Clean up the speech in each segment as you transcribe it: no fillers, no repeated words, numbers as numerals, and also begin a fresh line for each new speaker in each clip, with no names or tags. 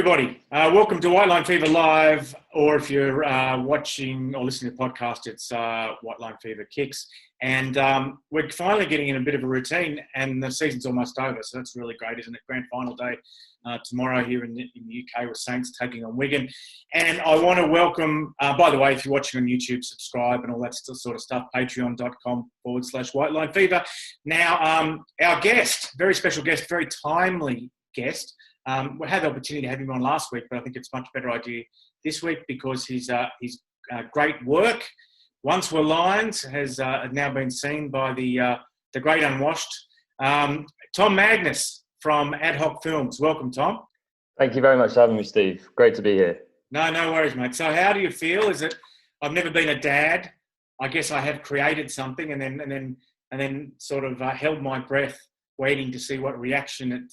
everybody. Welcome to White Line Fever Live, or if you're watching or listening to the podcast, it's White Line Fever Kicks. And we're finally getting in a bit of a routine, and the season's almost over, so that's really great, isn't it? Grand final day tomorrow here in the UK with Saints taking on Wigan. And I want to welcome, by the way, if you're watching on YouTube, subscribe and all that sort of stuff, patreon.com/White Line Fever. Now, our guest, very special guest, very timely guest. We had the opportunity to have him on last week, but I think it's a much better idea this week because his great work, Once Were Lions, has now been seen by the great unwashed. Tom Magnus from Ad Hoc Films. Welcome, Tom.
Thank you very much for having me, Steve. Great to be here.
No worries, mate. So how do you feel? I've never been a dad. I guess I have created something and then sort of held my breath waiting to see what reaction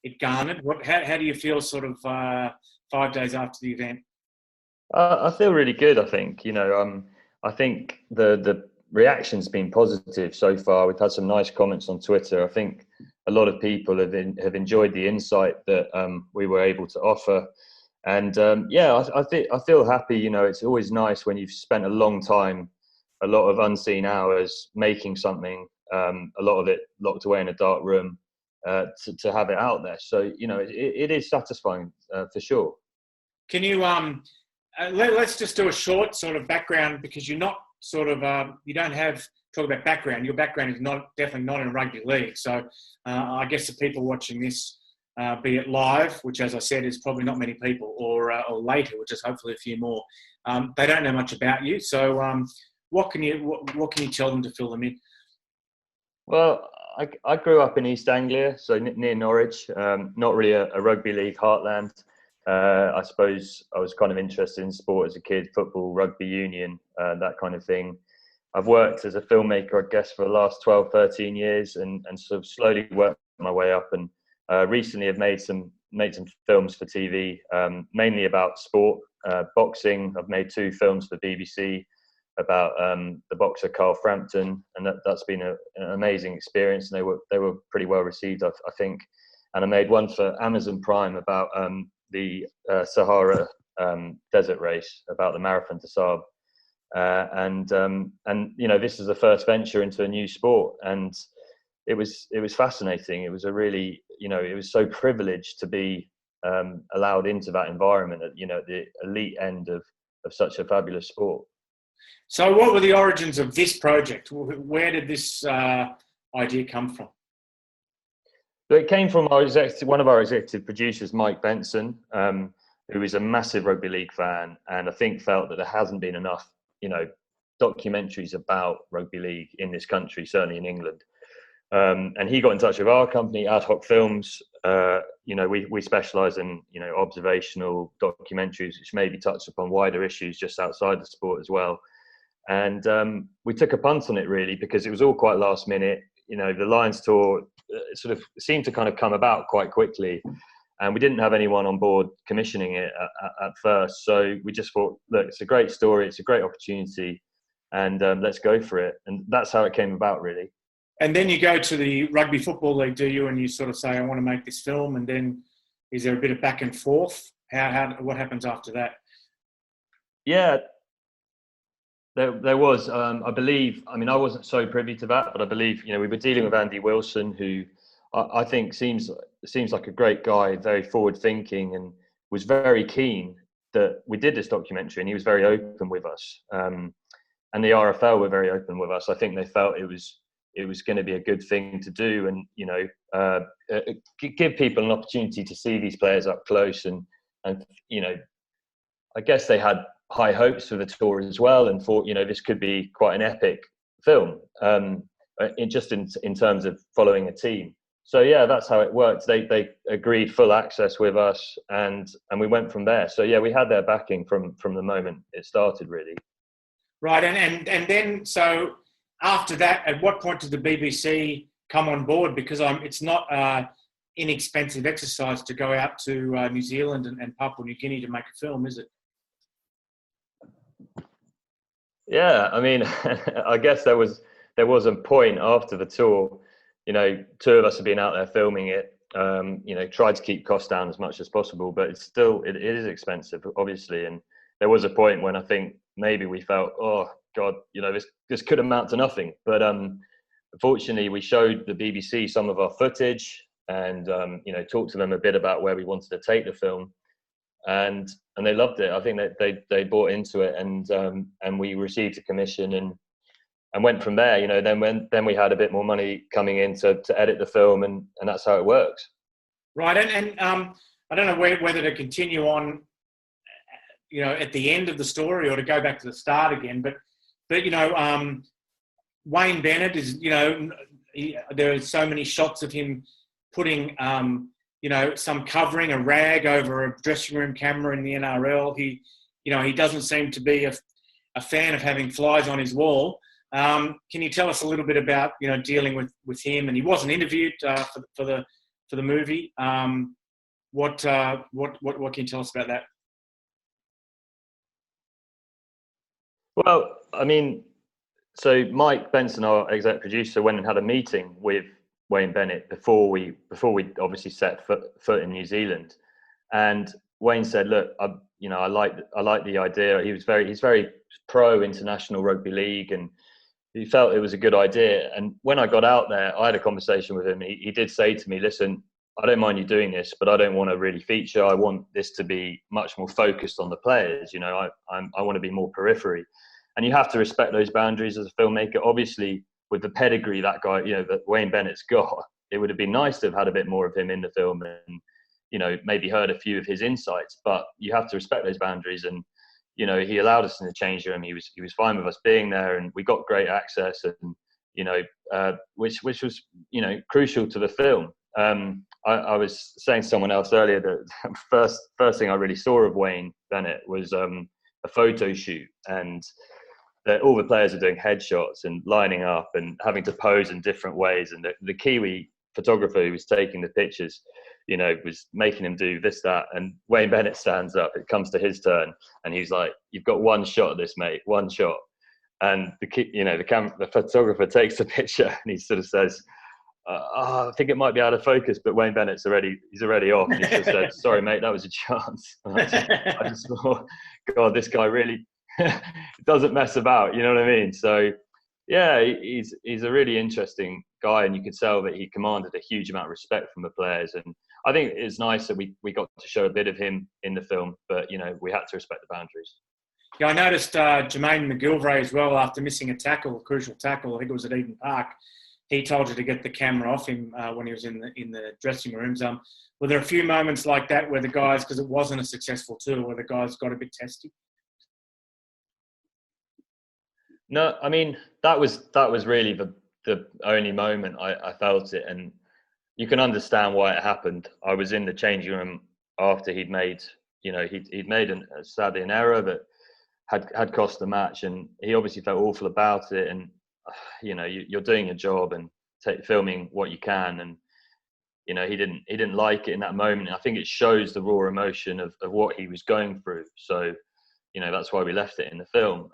it garnered. How do you feel sort of 5 days after the event?
I feel really good, I think. I think the reaction's been positive so far. We've had some nice comments on Twitter. I think a lot of people have enjoyed the insight that we were able to offer. And I feel happy. It's always nice when you've spent a long time, a lot of unseen hours making something, a lot of it locked away in a dark room, to have it out there. So, it is satisfying for sure.
Can you, let's just do a short sort of background, because you're not sort of, you don't talk about background. Your background is definitely not in rugby league. So I guess the people watching this, be it live, which as I said is probably not many people, or later, which is hopefully a few more, they don't know much about you. So what can you tell them to fill them in?
Well, I grew up in East Anglia, so near Norwich, not really a rugby league heartland. I suppose I was kind of interested in sport as a kid, football, rugby union, that kind of thing. I've worked as a filmmaker, I guess, for the last 12, 13 years and sort of slowly worked my way up, and recently have made some films for TV, mainly about sport, boxing. I've made 2 films for BBC about the boxer Carl Frampton, and that's been an amazing experience, and they were pretty well received, I think. And I made one for Amazon Prime about the Sahara desert race, about the Marathon des Sables, and this is the first venture into a new sport, and it was fascinating. It was a really, it was so privileged to be allowed into that environment at the elite end of such a fabulous sport.
So what were the origins of this project? Where did this idea come from?
So it came from one of our executive producers, Mike Benson, who is a massive rugby league fan, and I think felt that there hasn't been enough, documentaries about rugby league in this country, certainly in England. And he got in touch with our company, Ad Hoc Films. We specialise in, observational documentaries, which maybe touch upon wider issues just outside the sport as well. And we took a punt on it, really, because it was all quite last minute. The Lions tour sort of seemed to kind of come about quite quickly, and we didn't have anyone on board commissioning it at first. So we just thought, look, it's a great story, it's a great opportunity, and let's go for it. And that's how it came about, really.
And then you go to the Rugby Football League, do you? And you sort of say, I want to make this film. And then is there a bit of back and forth? What happens after that?
Yeah, there was. I believe, I wasn't so privy to that, but I believe, we were dealing with Andy Wilson, who I think seems like a great guy, very forward thinking, and was very keen that we did this documentary, and he was very open with us. And the RFL were very open with us. I think they felt it was going to be a good thing to do, and give people an opportunity to see these players up close, and I guess they had high hopes for the tour as well, and thought this could be quite an epic film, in terms of following a team. So yeah, that's how it worked. They agreed full access with us, and we went from there. So yeah, we had their backing from the moment it started, really.
Right, and then so. After that, at what point did the BBC come on board? Because it's not inexpensive exercise to go out to New Zealand and Papua New Guinea to make a film, is it?
Yeah, I guess there was a point after the tour. 2 of us had been out there filming it, Tried to keep costs down as much as possible, but it is expensive, obviously. And there was a point when I think maybe we felt, oh God, this could amount to nothing. But unfortunately, we showed the BBC some of our footage and talked to them a bit about where we wanted to take the film, and they loved it. I think that they bought into it, and we received a commission and went from there. Then we had a bit more money coming in to edit the film, and that's how it works. Right,
and I don't know whether to continue on, at the end of the story or to go back to the start again, but Wayne Bennett is, there are so many shots of him putting, some covering, a rag over a dressing room camera in the NRL. He doesn't seem to be a fan of having flies on his wall. Can you tell us a little bit about, dealing with him? And he wasn't interviewed for the movie. What can you tell us about that?
Well, I mean, so Mike Benson, our exec producer, went and had a meeting with Wayne Bennett before we obviously set foot in New Zealand, and Wayne said, "Look, I like the idea." He's very pro international rugby league, and he felt it was a good idea. And when I got out there, I had a conversation with him. He did say to me, "Listen, I don't mind you doing this, but I don't want to really feature. I want this to be much more focused on the players. I want to be more periphery." And you have to respect those boundaries as a filmmaker. Obviously, with the pedigree that guy, that Wayne Bennett's got, it would have been nice to have had a bit more of him in the film and, maybe heard a few of his insights. But you have to respect those boundaries. And, he allowed us in the change room. He was fine with us being there, and we got great access, and, which was, crucial to the film. I was saying to someone else earlier that first thing I really saw of Wayne Bennett was a photo shoot, and that all the players are doing headshots and lining up and having to pose in different ways. And the Kiwi photographer who was taking the pictures, was making him do this, that. And Wayne Bennett stands up, it comes to his turn, and he's like, "You've got one shot of this, mate, one shot." And the photographer takes the picture and he sort of says, "I think it might be out of focus," but Wayne Bennett's already off. And he just said, "Sorry, mate, that was a chance." I just thought, God, this guy really doesn't mess about. You know what I mean? So, yeah, he's a really interesting guy, and you could tell that he commanded a huge amount of respect from the players. And I think it's nice that we got to show a bit of him in the film, but we had to respect the boundaries.
Yeah, I noticed Jermaine McGilvray as well, after missing a crucial tackle. I think it was at Eden Park. He told you to get the camera off him when he was in the dressing rooms. Were there a few moments like that where the guys, because it wasn't a successful tour, where the guys got a bit testy?
No, I mean, that was really the only moment I felt it, and you can understand why it happened. I was in the changing room after he'd made, he'd made sadly an error that had cost the match, and he obviously felt awful about it. And you're doing your job and filming what you can, and he didn't like it in that moment. I think it shows the raw emotion of what he was going through. So that's why we left it in the film.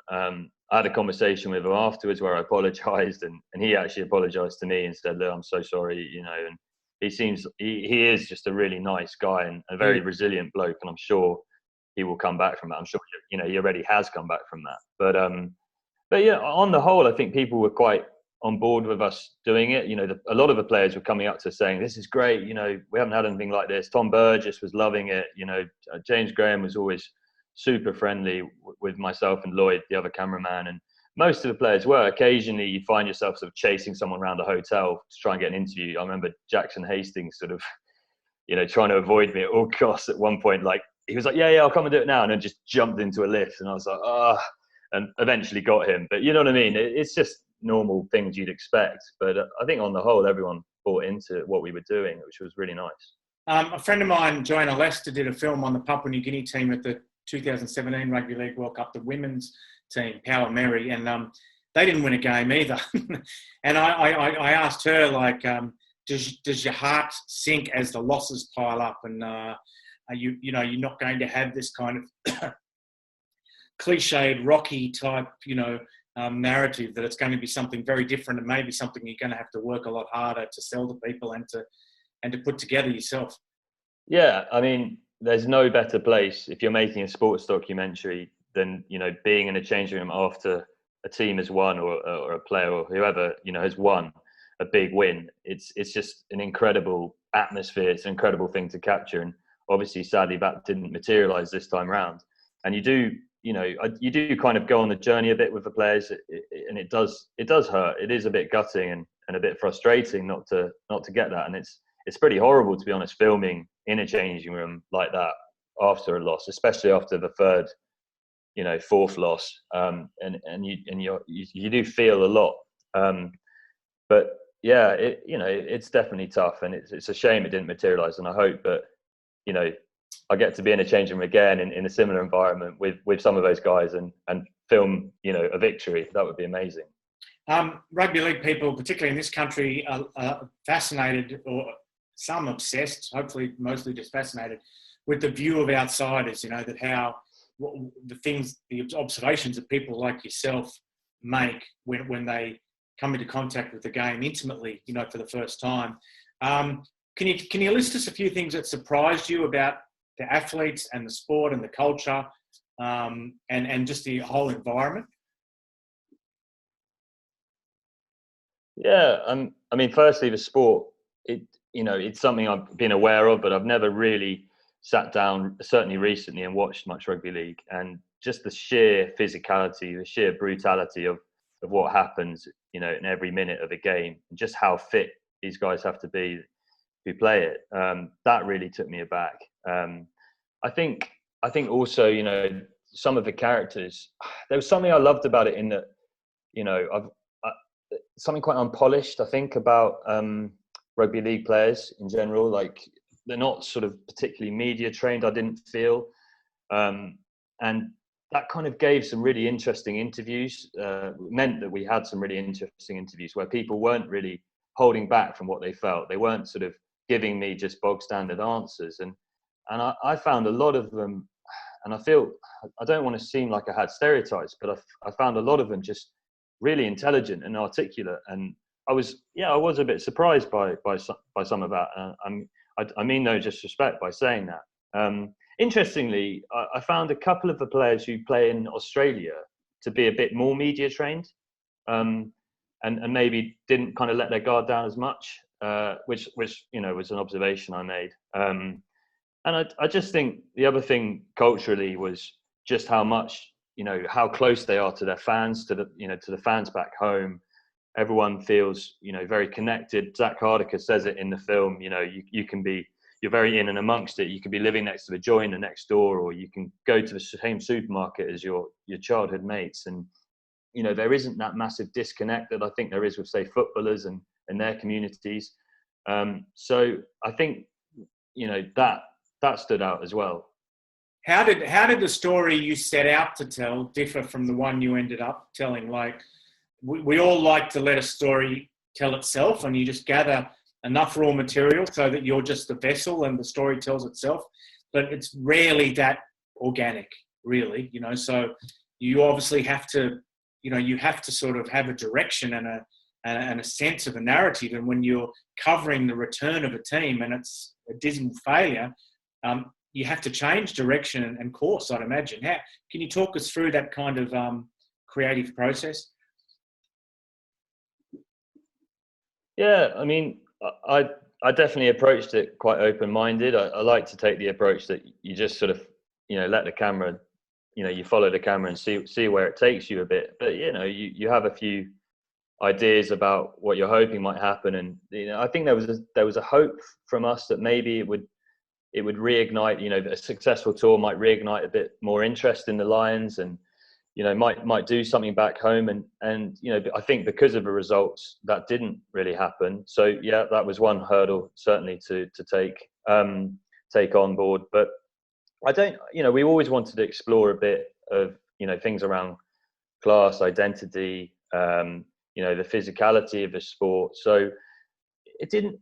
I had a conversation with him afterwards where I apologized, and he actually apologized to me and said, "Look, I'm so sorry," and he is just a really nice guy and a very resilient bloke, and I'm sure he will come back from that. I'm sure he already has come back from that. But yeah, on the whole, I think people were quite on board with us doing it. A lot of the players were coming up to us saying, "This is great. We haven't had anything like this." Tom Burgess was loving it. James Graham was always super friendly with myself and Lloyd, the other cameraman, and most of the players were. Occasionally, you find yourself sort of chasing someone around a hotel to try and get an interview. I remember Jackson Hastings sort of, trying to avoid me at all costs at one point. Like, he was like, yeah, I'll come and do it now, and then just jumped into a lift, and I was like, and eventually got him. But you know what I mean? It's just normal things you'd expect. But I think on the whole, everyone bought into what we were doing, which was really nice.
A friend of mine, Joanna Lester, did a film on the Papua New Guinea team at the 2017 Rugby League World Cup, the women's team, Power Mary, and they didn't win a game either. And I asked her, like, does your heart sink as the losses pile up? And are you're not going to have this kind of cliched Rocky type, narrative, that it's going to be something very different, and maybe something you're going to have to work a lot harder to sell to people and and to put together yourself.
Yeah, I mean, there's no better place if you're making a sports documentary than, being in a changing room after a team has won or a player or whoever, has won a big win. It's just an incredible atmosphere. It's an incredible thing to capture. And obviously, sadly, that didn't materialize this time round. And you do kind of go on the journey a bit with the players, and it does hurt. It is a bit gutting and a bit frustrating not to get that. And it's pretty horrible, to be honest, filming in a changing room like that after a loss, especially after the third, fourth loss. And you do feel a lot. But yeah, it's definitely tough, and it's a shame it didn't materialise. And I hope that, I get to be in a changing room again in a similar environment with some of those guys and film, a victory. That would be amazing.
Rugby league people, particularly in this country, are fascinated, or some obsessed, hopefully mostly just fascinated, with the view of outsiders, that how the observations that people like yourself make when they come into contact with the game intimately, for the first time. Can you list us a few things that surprised you about the athletes and the sport and the culture, and just the whole environment?
Yeah, I mean, firstly, the sport, it's something I've been aware of, but I've never really sat down, certainly recently, and watched much rugby league. And just the sheer physicality, the sheer brutality of what happens, in every minute of a game, and just how fit these guys have to be who play it. That really took me aback. I think also, some of the characters, there was something I loved about it in that, something quite unpolished, I think, about rugby league players in general. Like, they're not sort of particularly media trained, I didn't feel. And that kind of gave some really interesting interviews, meant that we had some really interesting interviews where people weren't really holding back from what they felt. They weren't sort of giving me just bog standard answers. And I found a lot of them, and I don't want to seem like I had stereotypes, but I found a lot of them just really intelligent and articulate. And I was a bit surprised by some of that. I mean no disrespect by saying that. Interestingly, I found a couple of the players who play in Australia to be a bit more media trained, and maybe didn't kind of let their guard down as much, which was an observation I made. And I just think the other thing culturally was just how much, how close they are to their fans, to the fans back home. Everyone feels, very connected. Zach Hardiker says it in the film. You're very in and amongst it. You could be living next to the joiner next door, or you can go to the same supermarket as your childhood mates. And, there isn't that massive disconnect that I think there is with, say, footballers and their communities. So I think, that stood out as well.
How did the story you set out to tell differ from the one you ended up telling? Like, we all like to let a story tell itself, and you just gather enough raw material so that you're just the vessel and the story tells itself. But it's rarely that organic, really. So you obviously have to, you have to sort of have a direction and a sense of a narrative. And when you're covering the return of a team and it's a dismal failure, you have to change direction and course, I'd imagine. Can you talk us through that kind of creative process?
Yeah, I mean, I definitely approached it quite open-minded. I like to take the approach that you just sort of, let the camera, you follow the camera and see where it takes you a bit. But, you have a few ideas about what you're hoping might happen. And, I think there was a hope from us that maybe it would reignite, a successful tour might reignite a bit more interest in the Lions, and, might do something back home. And I think because of the results, that didn't really happen. So yeah, that was one hurdle certainly to take on board. But I don't, we always wanted to explore a bit of, things around class, identity, the physicality of the sport. So it didn't,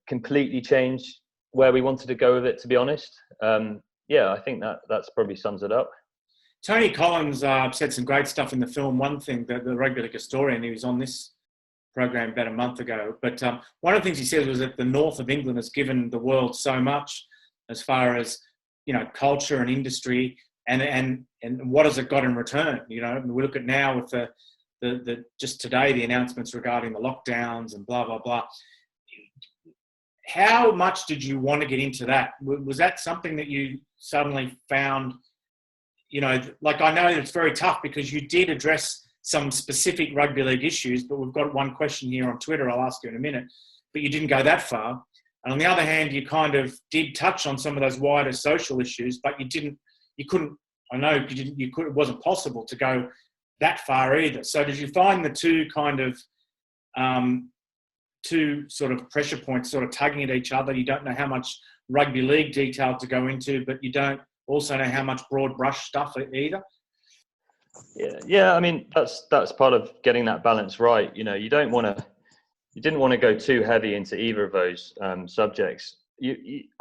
completely change where we wanted to go with it, to be honest. I think that's probably sums it up.
Tony Collins said some great stuff in the film. One thing, the rugby league historian who was on this program about a month ago. But one of the things he said was that the north of England has given the world so much as far as, culture and industry, and what has it got in return? We look at now with the just today, the announcements regarding the lockdowns and blah, blah, blah. How much did you want to get into that? Was that something that you suddenly found, like, I know it's very tough because you did address some specific rugby league issues, but we've got one question here on Twitter I'll ask you in a minute, but you didn't go that far. And on the other hand, you kind of did touch on some of those wider social issues, but it wasn't possible to go that far either. So did you find the two kind of, two sort of pressure points sort of tugging at each other? You don't know how much rugby league detail to go into, but you don't also know how much broad brush stuff either?
Yeah. I mean, that's part of getting that balance right. You didn't want to go too heavy into either of those subjects.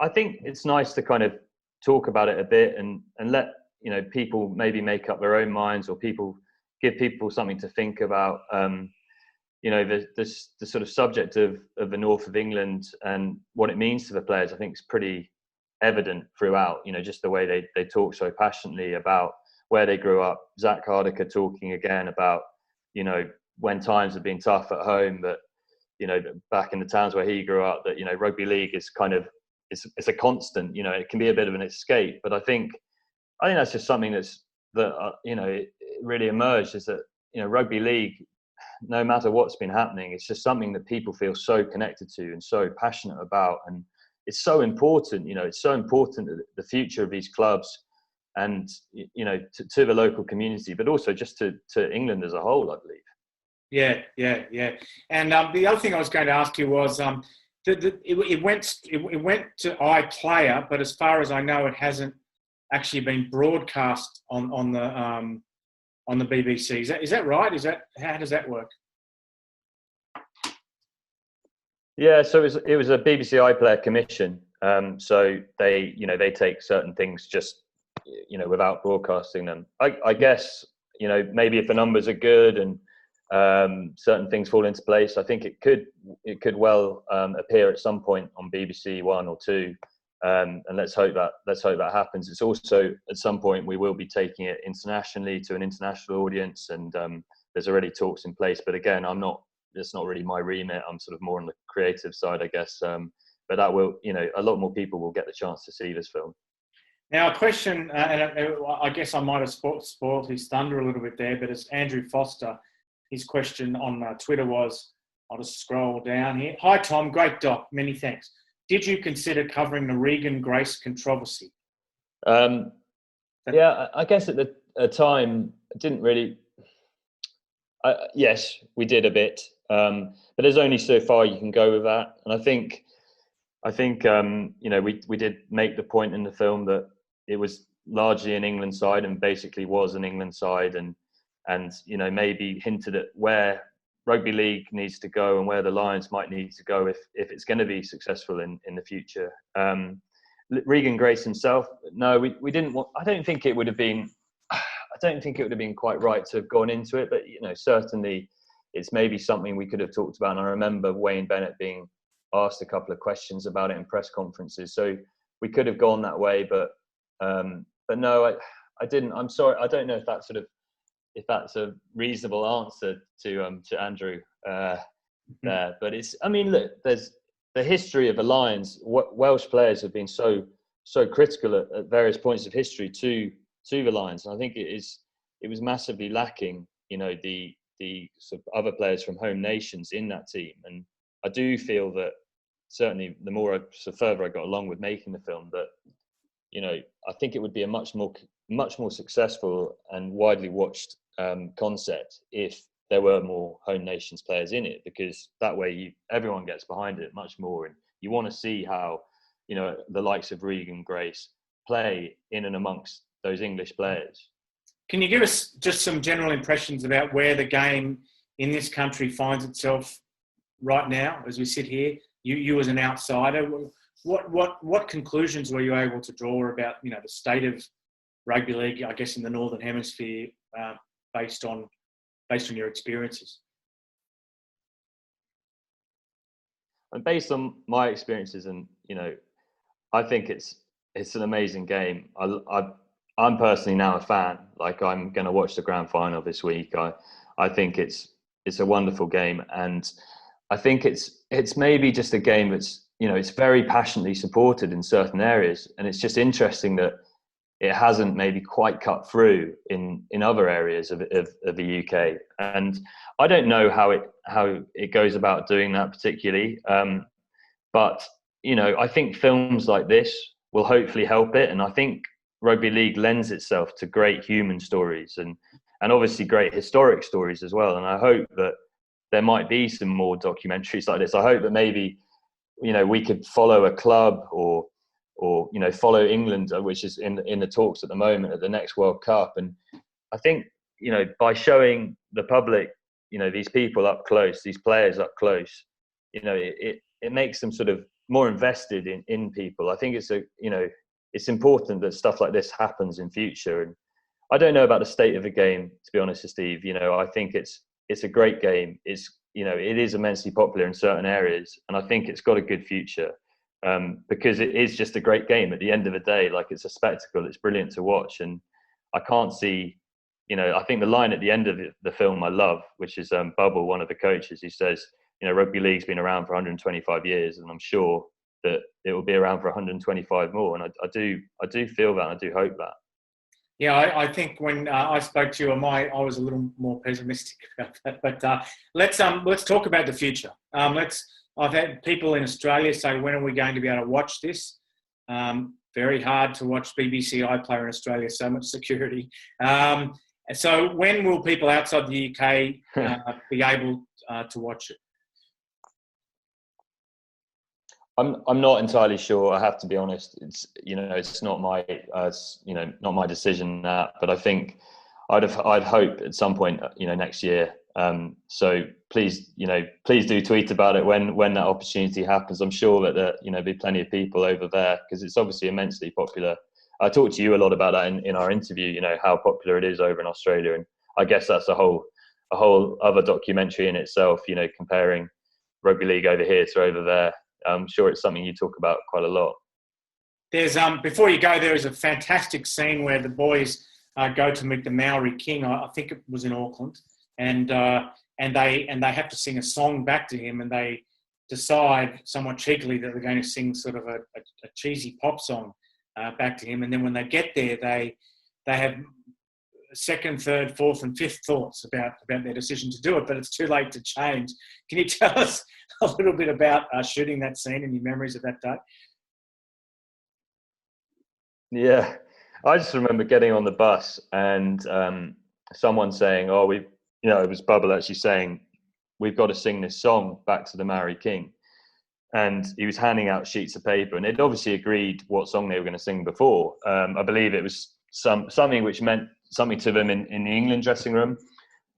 I think it's nice to kind of talk about it a bit and let people maybe make up their own minds, or give people something to think about. The sort of subject of the north of England and what it means to the players, I think, is pretty evident throughout. Just the way they talk so passionately about where they grew up. Zach Hardiker talking again about when times have been tough at home, but back in the towns where he grew up, that rugby league is kind of it's a constant. It can be a bit of an escape, but I think that's just something it really emerged, is that rugby league, no matter what's been happening, it's just something that people feel so connected to and so passionate about, and it's so important. It's so important that the future of these clubs and to the local community, but also just to England as a whole, I believe. Yeah.
And the other thing I was going to ask you was, it went to iPlayer, but as far as I know, it hasn't actually been broadcast on the BBC. Is that right? How does that work?
Yeah, so it was a BBC iPlayer commission. So they take certain things just without broadcasting them. I guess maybe if the numbers are good and certain things fall into place, I think it could well appear at some point on BBC One or Two, and let's hope that happens. It's also at some point we will be taking it internationally to an international audience, and there's already talks in place. But again, it's not really my remit. I'm sort of more on the creative side, I guess. But that will, a lot more people will get the chance to see this film.
Now, a question, and I guess I might have spoiled his thunder a little bit there, but it's Andrew Foster. His question on Twitter was, I'll just scroll down here. Hi, Tom. Great doc. Many thanks. Did you consider covering the Regan Grace controversy?
Yeah, I guess at the time, I didn't really... yes, we did a bit. But there's only so far you can go with that. And I think we did make the point in the film that it was largely an England side, and basically was an England side, and maybe hinted at where rugby league needs to go and where the Lions might need to go if it's going to be successful in the future. Regan Grace himself, no, we didn't want. I don't think it would have been quite right to have gone into it, but certainly it's maybe something we could have talked about. And I remember Wayne Bennett being asked a couple of questions about it in press conferences, so we could have gone that way, but no, I didn't. I'm sorry, I don't know if that's a reasonable answer to Andrew there, but look, there's the history of the Lions. Welsh players have been so critical at various points of history to the Lions, and I think it was massively lacking, the sort of other players from home nations in that team. And I do feel that certainly the further I got along with making the film, that I think it would be a much more successful and widely watched concept if there were more home nations players in it, because that way everyone gets behind it much more, and you want to see how the likes of Regan Grace play in and amongst those English players.
Can you give us just some general impressions about where the game in this country finds itself right now as we sit here? You as an outsider, what conclusions were you able to draw about the state of rugby league, I guess, in the Northern Hemisphere, based on your experiences?
And based on my experiences, and I think it's an amazing game. I'm personally now a fan. Like, I'm going to watch the grand final this week. I think it's a wonderful game, and I think it's maybe just a game that's it's very passionately supported in certain areas, and it's just interesting that it hasn't maybe quite cut through in other areas of the UK. And I don't know how it goes about doing that particularly, but I think films like this will hopefully help it, and I think rugby league lends itself to great human stories and obviously great historic stories as well. And I hope that there might be some more documentaries like this. I hope that maybe we could follow a club or follow England, which is in the talks at the moment at the next World Cup. And I think by showing the public these people up close, these players up close, it makes them sort of more invested in people. I think it's important that stuff like this happens in future. And I don't know about the state of the game, to be honest with Steve. I think it's a great game. It is immensely popular in certain areas, and I think it's got a good future because it is just a great game at the end of the day. Like, it's a spectacle. It's brilliant to watch. And I can't see, I think the line at the end of the film I love, which is Bubble, one of the coaches, he says, rugby league's been around for 125 years, and I'm sure that it will be around for 125 more. And I do feel that, and I do hope that.
Yeah, I think when I spoke to you, I was a little more pessimistic about that. But let's talk about the future. I've had people in Australia say, when are we going to be able to watch this? Very hard to watch BBC iPlayer in Australia, so much security. So when will people outside the UK be able to watch it?
I'm not entirely sure. I have to be honest. It's not my not my decision. But I think I'd hope at some point next year. So please do tweet about it when that opportunity happens. I'm sure that there'll be plenty of people over there because it's obviously immensely popular. I talked to you a lot about that in our interview. How popular it is over in Australia, and I guess that's a whole other documentary in itself. Comparing rugby league over here to over there. I'm sure it's something you talk about quite a lot.
There's before you go, there is a fantastic scene where the boys go to meet the Maori king. I think it was in Auckland, and they have to sing a song back to him, and they decide somewhat cheekily that they're going to sing sort of a cheesy pop song back to him. And then when they get there, they have second, third, fourth, and fifth thoughts about their decision to do it, but it's too late to change. Can you tell us a little bit about shooting that scene and your memories of that day?
Yeah, I just remember getting on the bus and someone saying, "Oh, it was Bubble actually saying, we've got to sing this song back to the Maori King." And he was handing out sheets of paper, and they'd obviously agreed what song they were going to sing before. I believe it was something which meant something to them in the England dressing room.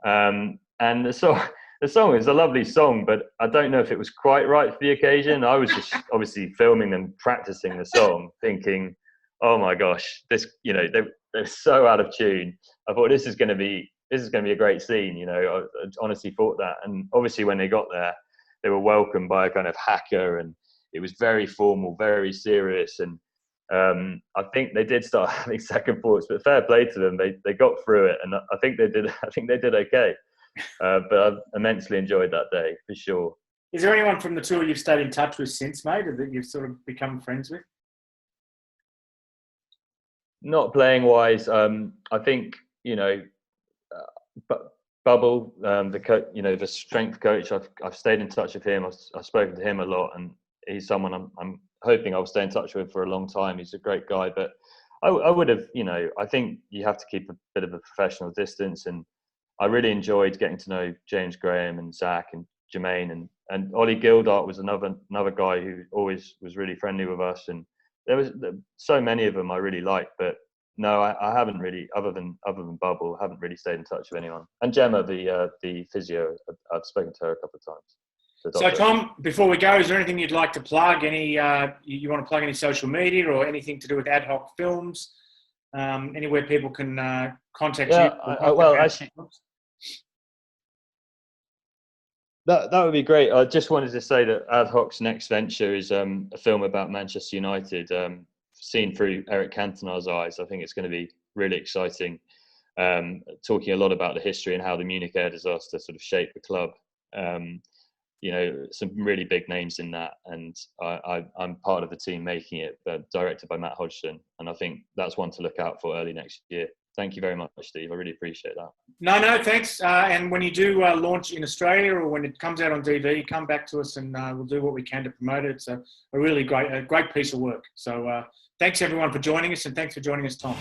And the song is a lovely song, but I don't know if it was quite right for the occasion. I was just obviously filming them practicing the song, thinking, "Oh my gosh, this they're so out of tune." I thought this is going to be a great scene. I honestly thought that. And obviously when they got there, they were welcomed by a kind of haka, and it was very formal, very serious. And I think they did start having second thoughts, but fair play to them. They got through it, and I think they did okay. But I've immensely enjoyed that day for sure.
Is there anyone from the tour you've stayed in touch with since, mate, or that you've sort of become friends with?
Not playing wise, I think Bubble, the strength coach. I've stayed in touch with him. I've spoken to him a lot, and he's someone I'm hoping I'll stay in touch with for a long time. He's a great guy, but I would have, I think you have to keep a bit of a professional distance, and I really enjoyed getting to know James Graham and Zach and Jermaine and Ollie Gildart was another guy who always was really friendly with us, and there was so many of them I really liked, but no, I haven't really, other than Bubble, haven't really stayed in touch with anyone. And Gemma, the physio, I've spoken to her a couple of times.
So Tom, before we go, is there anything you'd like to plug? Any you want to plug any social media or anything to do with Ad Hoc Films? Anywhere people can contact you?
Well, actually, That would be great. I just wanted to say that Ad Hoc's next venture is a film about Manchester United, seen through Eric Cantona's eyes. I think it's going to be really exciting, talking a lot about the history and how the Munich air disaster sort of shaped the club. Some really big names in that, and I'm part of the team making it, but directed by Matt Hodgson, and I think that's one to look out for early next year. Thank you very much, Steve. I really appreciate that. No,
thanks. And when you do launch in Australia, or when it comes out on DV, come back to us and we'll do what we can to promote it. It's a really great piece of work. So thanks everyone for joining us, and thanks for joining us, Tom.